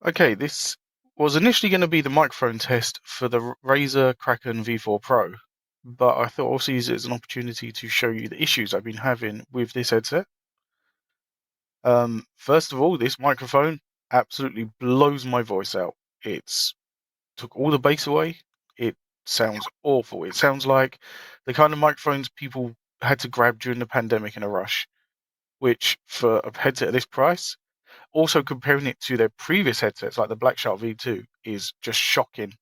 Okay, this was initially going to be the microphone test for the Razer Kraken V4 Pro, but I thought I'll also use it as an opportunity to show you the issues I've been having with this headset. First of all, this microphone absolutely blows my voice out. It's took all the bass away. It sounds awful. It sounds like the kind of microphones people had to grab during the pandemic in a rush, which for a headset at this price, also comparing it to their previous headsets like the Black Shark V2 is just shocking.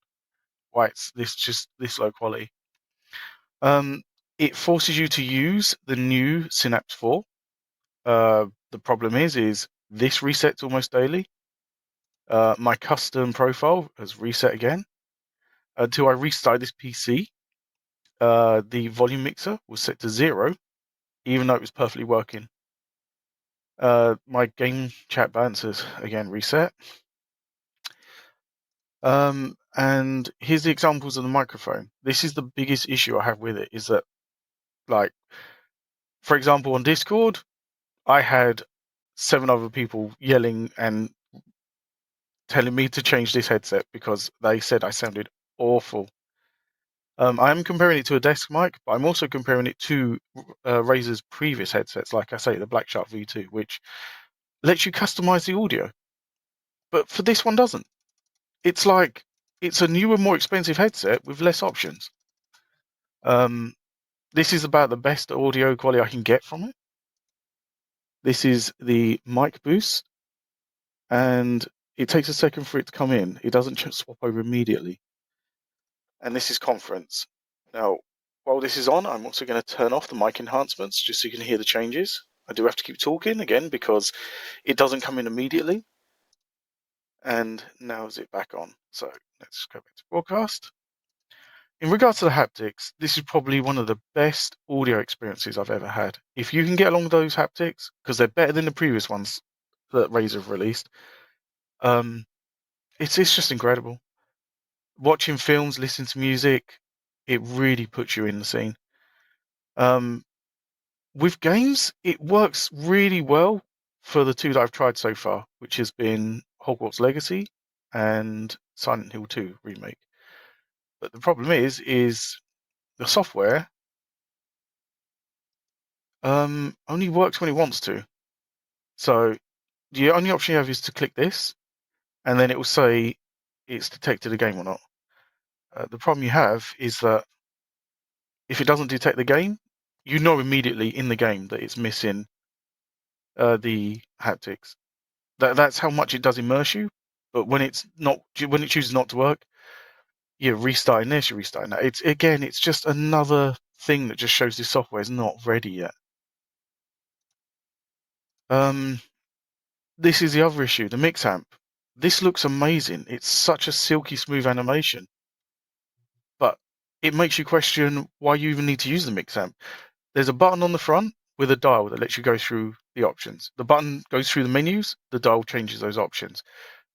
Why it's this low quality. Um, it forces you to use the new Synapse 4. The problem is this resets almost daily. My custom profile has reset again. Until I restart this PC, the volume mixer was set to 0, even though it was perfectly working. My game chat balances again reset. And here's the examples of the microphone. This is the biggest issue I have with it, is that, like, for example, on Discord, I had 7 other people yelling and telling me to change this headset because they said I sounded awful. I'm comparing it to a desk mic, but I'm also comparing it to Razer's previous headsets, like I say, the Black Shark V2, which lets you customize the audio. But for this one doesn't. It's like it's a newer, more expensive headset with less options. This is about the best audio quality I can get from it. This is the mic boost, and it takes a second for it to come in. It doesn't just swap over immediately. And this is conference. Now, while this is on, I'm also going to turn off the mic enhancements just so you can hear the changes. I do have to keep talking again because it doesn't come in immediately. And now is it back on? So let's go back to broadcast. In regards to the haptics, this is probably one of the best audio experiences I've ever had. If you can get along with those haptics, because they're better than the previous ones that Razer have released, it's just incredible. Watching films, listening to music, it really puts you in the scene. With games, it works really well for the 2 that I've tried so far, which has been Hogwarts Legacy and Silent Hill 2 remake. But the problem is the software only works when it wants to. So the only option you have is to click this, and then it will say it's detected a game or not. The problem you have is that if it doesn't detect the game, you know immediately in the game that it's missing the haptics. That's how much it does immerse you. But when it's not, when it chooses not to work, you're restarting this, you're restarting that. It's just another thing that just shows this software is not ready yet. This is the other issue, the mix amp. This looks amazing. It's such a silky smooth animation, but it makes you question why you even need to use the mix amp. There's a button on the front with a dial that lets you go through the options. The button goes through the menus, the dial changes those options.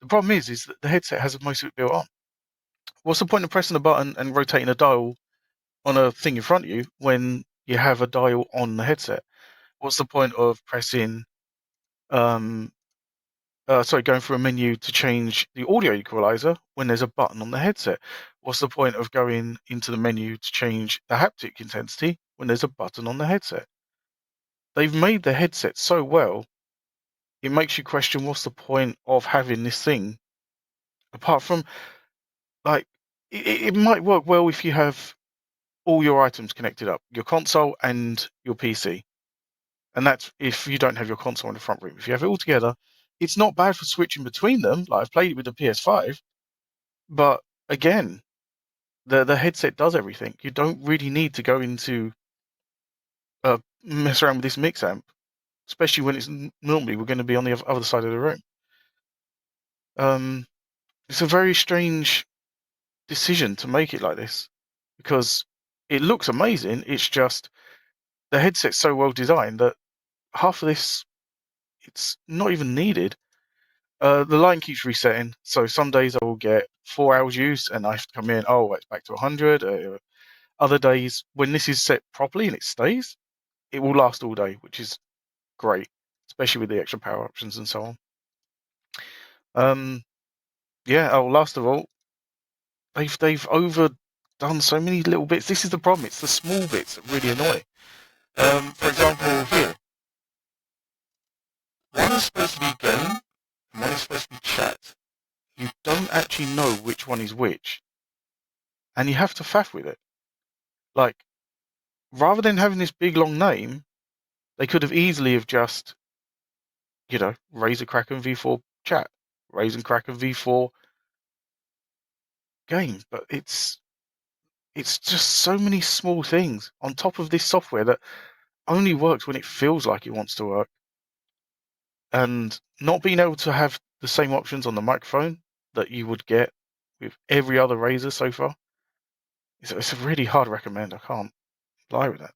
The problem is that the headset has most of it built on. What's the point of pressing a button and rotating a dial on a thing in front of you when you have a dial on the headset? What's the point of pressing, going through a menu to change the audio equalizer when there's a button on the headset? What's the point of going into the menu to change the haptic intensity when there's a button on the headset? They've made the headset so well, it makes you question what's the point of having this thing, apart from, like, it might work well if you have all your items connected up, your console and your PC. And that's if you don't have your console in the front room. If you have it all together, it's not bad for switching between them. Like, I've played it with the PS5, but again, the headset does everything. You don't really need to go into mess around with this mix amp, especially when it's normally we're going to be on the other side of the room. It's a very strange decision to make it like this because it looks amazing. It's just the headset's so well designed that half of this, it's not even needed. The line keeps resetting, so some days I will get 4 hours use and I have to come in, oh, it's back to 100. Other days, when this is set properly and it stays, it will last all day, which is great, especially with the extra power options and so on. Yeah. Oh, last of all, they've overdone so many little bits. This is the problem. It's the small bits that really annoy. For example, here, one is supposed to be game, and one is supposed to be chat. You don't actually know which one is which, and you have to faff with it. Like, rather than having this big long name, they could have easily have just, Razer Kraken V4 chat, Razer Kraken V4 game. But it's just so many small things on top of this software that only works when it feels like it wants to work. And not being able to have the same options on the microphone that you would get with every other Razer so far, it's a really hard recommend. I can't lie with that.